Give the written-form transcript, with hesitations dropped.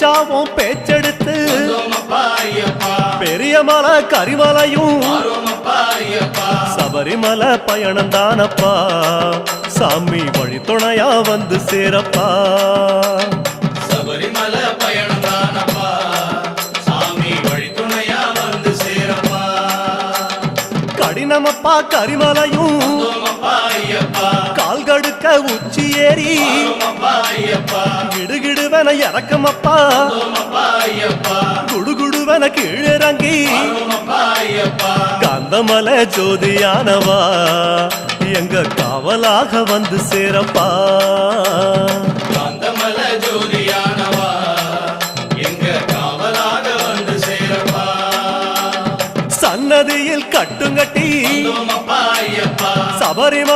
பேச்சாவும் பேச்செடுத்து பெரிய மலை கரிமலையும் சபரிமலை பயணம் தானப்பா சாமி வழி துணையா வந்து சேரப்பா சபரிமலை பயணம் தானப்பா சாமி வழி துணையா வந்து சேரப்பா கடினமப்பா கரிமலையும் கால் கடுக்க உச்சி ஏறி கிடுகிடுவன இறக்கமப்பா குடுகுடுவன கீழிறங்கி காந்தமலை ஜோதியானவா எங்க காவலாக வந்து சேரப்பா காந்தமலை ஜோதியானவா எங்க காவலாக வந்து சேரப்பா சன்னதியில் கட்டுங்கட்டி சபரிமலை